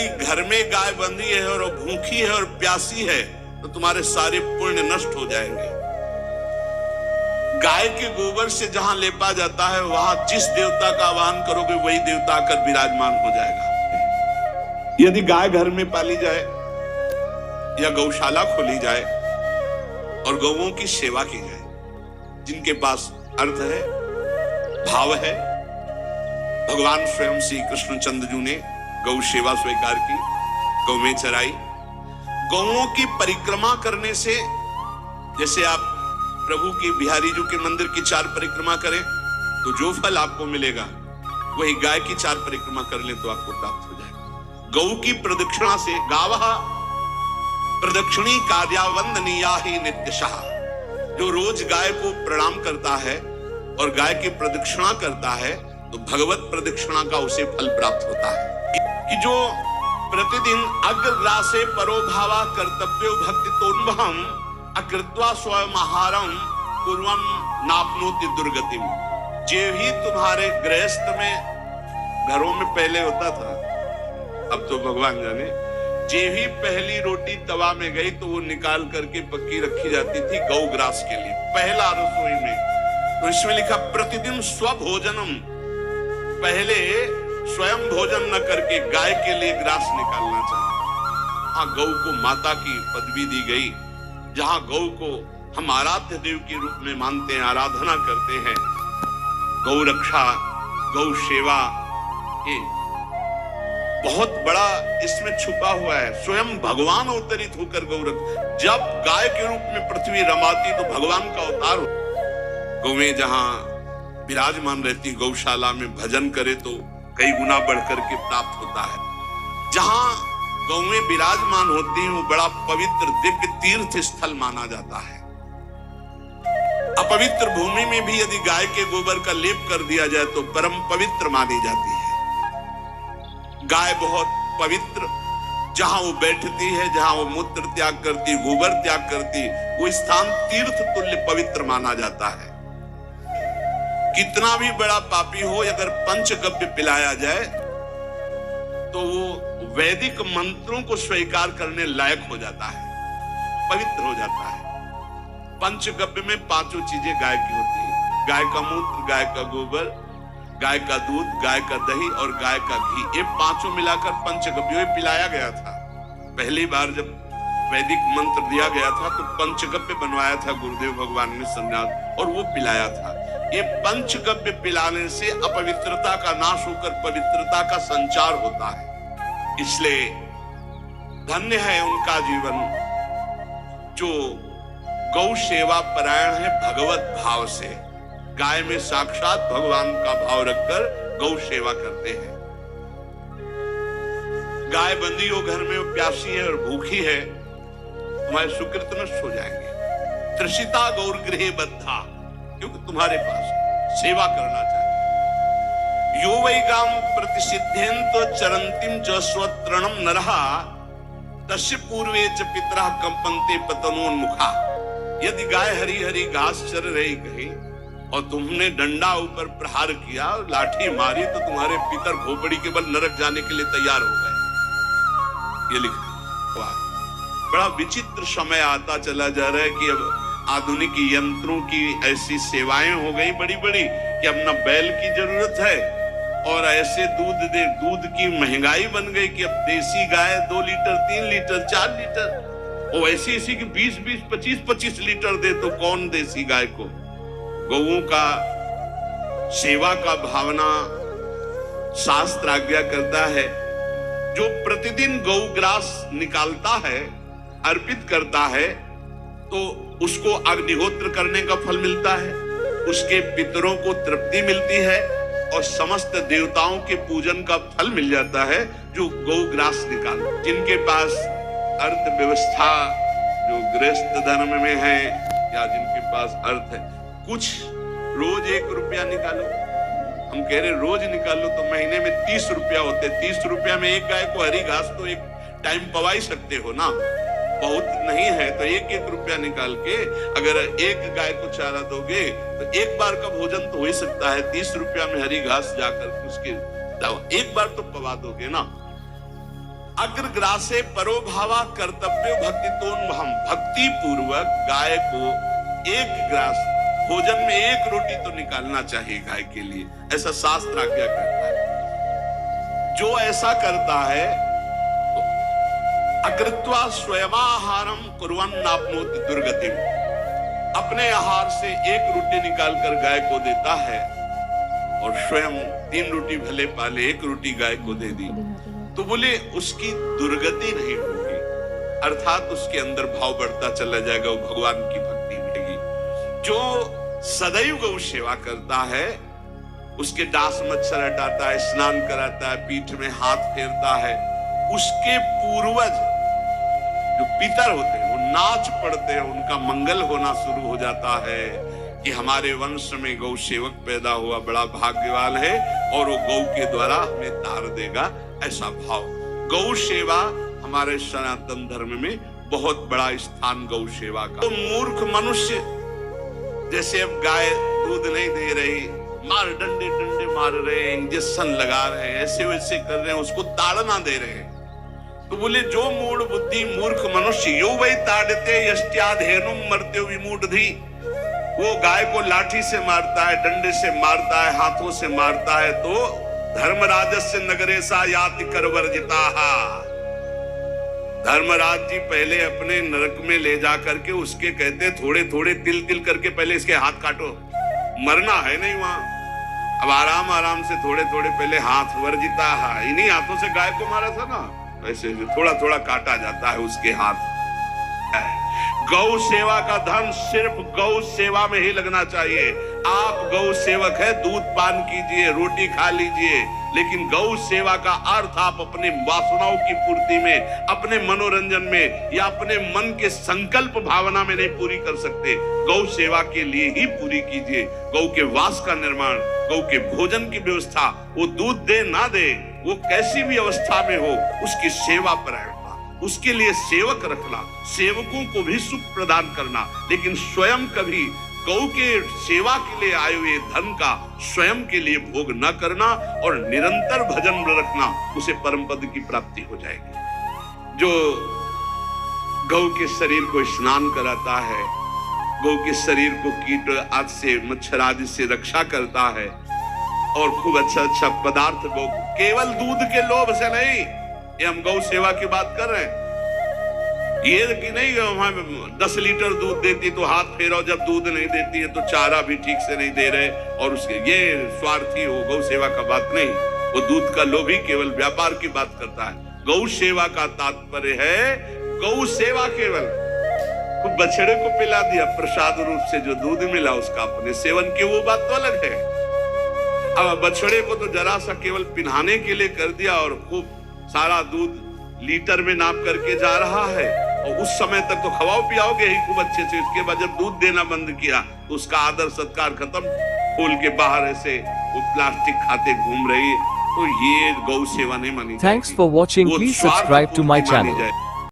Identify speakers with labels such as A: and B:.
A: यदि घर में गाय बंधी है और भूखी है और प्यासी है तो तुम्हारे सारे पुण्य नष्ट हो जाएंगे। गाय के गोबर से जहां लेपा जाता है वहां जिस देवता का आवाहन करोगे वही देवता आकर विराजमान हो जाएगा। यदि गाय घर में पाली जाए या गौशाला खोली जाए और गौओं की सेवा की जाए, जिनके पास अर्थ है, भाव है, भगवान स्वयं श्री कृष्ण चंद्र जी ने गौ सेवा स्वीकार की, गौ में चराई। गौओं की परिक्रमा करने से, जैसे आप प्रभु की बिहारी जी के मंदिर की 4 परिक्रमा करें तो जो फल आपको मिलेगा वही गाय की 4 परिक्रमा कर ले तो आपको प्राप्त हो जाएगा। गौ की प्रदक्षिणा से, गावः प्रदक्षिणी कार्यावंदनीया ही नित्यशः, जो रोज गाय को प्रणाम करता है और गाय की प्रदक्षिणा करता है तो भगवत प्रदक्षिणा का उसे फल प्राप्त होता है। कि जो प्रतिदिन अग्रग्रासे परोभावा कर्तव्यो भक्ति तोन्वहम अकृत्वा स्वयं आहारम कुर्वन् नाप्नोति दुर्गतिम। जे ही तुम्हारे गृहस्थ में घरों में पहले होता था, अब तो भगवान जाने, जे ही पहली रोटी तवा में गई तो वो निकाल करके पक्की रखी जाती थी गौग्रास के लिए, पहला रसोई में। तो इसमें लिखा प्रतिदिन स्वभोजनम, पहले स्वयं भोजन न करके गाय के लिए ग्रास निकालना चाहिए। हाँ, गौ को माता की पदवी दी गई, जहां गौ को हम आराध्य देव के रूप में मानते हैं, आराधना करते हैं। गौ रक्षा, गौ सेवा, ये बहुत बड़ा इसमें छुपा हुआ है। स्वयं भगवान अवतरित होकर गौ रक्षा, जब गाय के रूप में पृथ्वी रमाती तो भगवान का अवतार हो। गौएं जहां विराजमान रहती, गौशाला में भजन करे तो कई गुना बढ़कर के प्राप्त होता है। जहां गौएं विराजमान होती हैं वो बड़ा पवित्र दिव्य तीर्थ स्थल माना जाता है। अपवित्र भूमि में भी यदि गाय के गोबर का लेप कर दिया जाए तो परम पवित्र मानी जाती है। गाय बहुत पवित्र, जहां वो बैठती है, जहां वो मूत्र त्याग करती, गोबर त्याग करती, वो स्थान तीर्थ तुल्य पवित्र माना जाता है। कितना भी बड़ा पापी हो, अगर पंचगव्य पिलाया जाए तो वो वैदिक मंत्रों को स्वीकार करने लायक हो जाता है, पवित्र हो जाता है। पंचगव्य में 5 चीजें गाय की होती है: गाय का मूत्र, गाय का गोबर, गाय का दूध, गाय का दही और गाय का घी। ये 5 मिलाकर पंचगव्य पिलाया गया था। पहली बार जब वैदिक मंत्र दिया गया था तो पंचगव्य बनवाया था गुरुदेव भगवान ने सन्यास, और वो पिलाया था। ये पंचगव्य पिलाने से अपवित्रता का नाश होकर पवित्रता का संचार होता है। इसलिए धन्य है उनका जीवन जो गौ सेवा परायण है भगवत भाव से। गाय में साक्षात भगवान का भाव रखकर गौ सेवा करते हैं। गाय बंदी हो घर में, प्यासी है और भूखी है, तुम्हारे सुकृत नष्ट हो जाएंगे। तृषिता गौर गृहे बद्धा, क्योंकि तुम्हारे पास सेवा करना चाहिए। यो वै गाम प्रतिसिद्धेन्त चरंतिम च स्वतरणम नरः तस्य पूर्वे च पितरः कंपन्ते पतनोन्मुखा। यदि गाय हरी हरी घास चर रही कहीं और तुमने डंडा ऊपर प्रहार किया, लाठी मारी, तो तुम्हारे पितर खोपड़ी के बल नरक जाने के लिए तैयार हो गए। ये लिखा। बड़ा विचित्र समय आता चला जा रहा है कि अब आधुनिक यंत्रों की ऐसी सेवाएं हो गई बड़ी बड़ी कि अब न बैल की जरूरत है, और ऐसे दूध की महंगाई बन गई कि अब देसी गाय 2 लीटर 3 लीटर 4 लीटर, और ऐसी इसी की 20-20 25-25 लीटर दे तो कौन देसी गाय को। गौओं का सेवा का भावना शास्त्र आज्ञा करता है। जो प्रतिदिन गौग्रास निकालता है, अर्पित करता है, तो उसको अग्निहोत्र करने का फल मिलता है, उसके पितरों को तृप्ति मिलती है और समस्त देवताओं के पूजन का फल मिल जाता है जो गौग्रास निकाल। जिनके पास अर्थव्यवस्था, जो गृहस्थ धर्म में है या जिनके पास अर्थ है, कुछ रोज 1 रुपया निकालो। हम कह रहे रोज निकालो तो महीने में 30 रुपया होते। 30 रुपया में एक गाय को हरी घास तो एक टाइम पवा ही सकते हो ना। बहुत नहीं है तो 1-1 रुपया निकाल के अगर एक गाय को चारा दोगे तो एक बार का भोजन तो हो ही सकता है। 30 रुपया में हरी घास जाकर उसके एक बार तो पवा दोगे ना। अग्रग्रासे परोभावा कर्तव्य भक्तितोन्महम, भक्ति पूर्वक गाय को एक ग्रास भोजन में एक रोटी तो निकालना चाहिए गाय के लिए, ऐसा शास्त्र आज्ञा करता है। जो ऐसा करता है तो अकृत्वा स्वयमाहारम कुर्वन् नाप्नोति दुर्गतिम, अपने आहार से एक रोटी निकालकर गाय को देता है और स्वयं 3 रोटी भले पाले, एक रोटी गाय को दे दी, तो बोले उसकी दुर्गति नहीं होगी, अर्थात उसके अंदर भाव बढ़ता चला जाएगा, वो भगवान की भक्ति मिलेगी। जो सदैव गौ सेवा करता है, उसके डांस मच्छर हटाता है, स्नान कराता है, पीठ में हाथ फेरता है, उसके पूर्वज जो पितर होते हैं वो नाच पड़ते हैं, उनका मंगल होना शुरू हो जाता है कि हमारे वंश में गौ सेवक पैदा हुआ, बड़ा भाग्यवान है और वो गौ के द्वारा हमें तार देगा, ऐसा भाव। गौ सेवा हमारे सनातन धर्म में बहुत बड़ा स्थान गौ सेवा का। तो मूर्ख मनुष्य जैसे अब गाय दूध नहीं दे रही, मार डंडे डंडे मार रहे हैं, इंजेक्शन लगा रहे हैं, ऐसे वैसे कर रहे हैं, उसको ताड़ना दे रहे हैं, तो बोले जो मूढ़ बुद्धि मूर्ख मनुष्य यो वही ताड़ते यष्ट्याधेनुम मर्त्यो विमूढ़धि, वो गाय को लाठी से मारता है, डंडे से मारता है, हाथों से मारता है, तो धर्मराजस्य नगरेशा याति करवर्जिताहा, धर्मराज जी पहले अपने नरक में ले जा करके उसके कहते थोड़े थोड़े तिल तिल करके पहले इसके हाथ काटो, मरना है नहीं वहां, अब आराम आराम से थोड़े थोड़े पहले हाथ वर्जिता है, इन्हीं हाथों से गाय को मारा था ना, वैसे थोड़ा थोड़ा काटा जाता है उसके हाथ। गौ सेवा का धर्म सिर्फ गौ सेवा में ही लगना चाहिए। आप गौ सेवक है, दूध पान कीजिए, रोटी खा लीजिए, लेकिन गौ सेवा का अर्थ आप अपने वासनाओं की पूर्ति में, अपने मनोरंजन में या अपने मन के संकल्प भावना में नहीं पूरी कर सकते। गौ सेवा के लिए ही पूरी कीजिए। गौ के वास का निर्माण, गौ के भोजन की व्यवस्था, वो दूध दे ना दे, वो कैसी भी अवस्था में हो, उसकी सेवा पर उसके लिए सेवक रखना, सेवकों को भी सुख प्रदान करना, लेकिन स्वयं कभी गौ के सेवा के लिए आए हुए धन का स्वयं के लिए भोग न करना और निरंतर भजन में रखना, उसे परम पद की प्राप्ति हो जाएगी। जो गौ के शरीर को स्नान कराता है, गौ के शरीर को कीट आदि से, मच्छर आदि से रक्षा करता है और खूब अच्छा अच्छा पदार्थ गौ, केवल दूध के लोभ से नहीं, ये हम गौ सेवा की बात कर रहे हैं, ये कि नहीं 10 लीटर दूध देती तो हाथ फेरो, जब दूध नहीं देती है तो चारा भी ठीक से नहीं दे रहे, और उसके ये स्वार्थी हो, गौ सेवा का बात नहीं, वो दूध का लोभी केवल व्यापार की बात करता है। गौ सेवा का तात्पर्य है गौ सेवा केवल, तो बछड़े को पिला दिया प्रसाद रूप से, जो दूध मिला उसका अपने सेवन की, वो बात तो अलग है। अब बछड़े को तो जरा सा केवल पिन्हाने के लिए कर दिया और खूब सारा दूध लीटर में नाप करके जा रहा है, और उस समय तक तो खवाओ पियाओगे ही खूब अच्छे से, उसके बाद जब दूध देना बंद किया तो उसका आदर सत्कार खत्म, खोल के बाहर ऐसे वो प्लास्टिक खाते घूम रही है, तो ये गौ सेवा नहीं मानी।
B: Thanks for watching, please subscribe to my channel.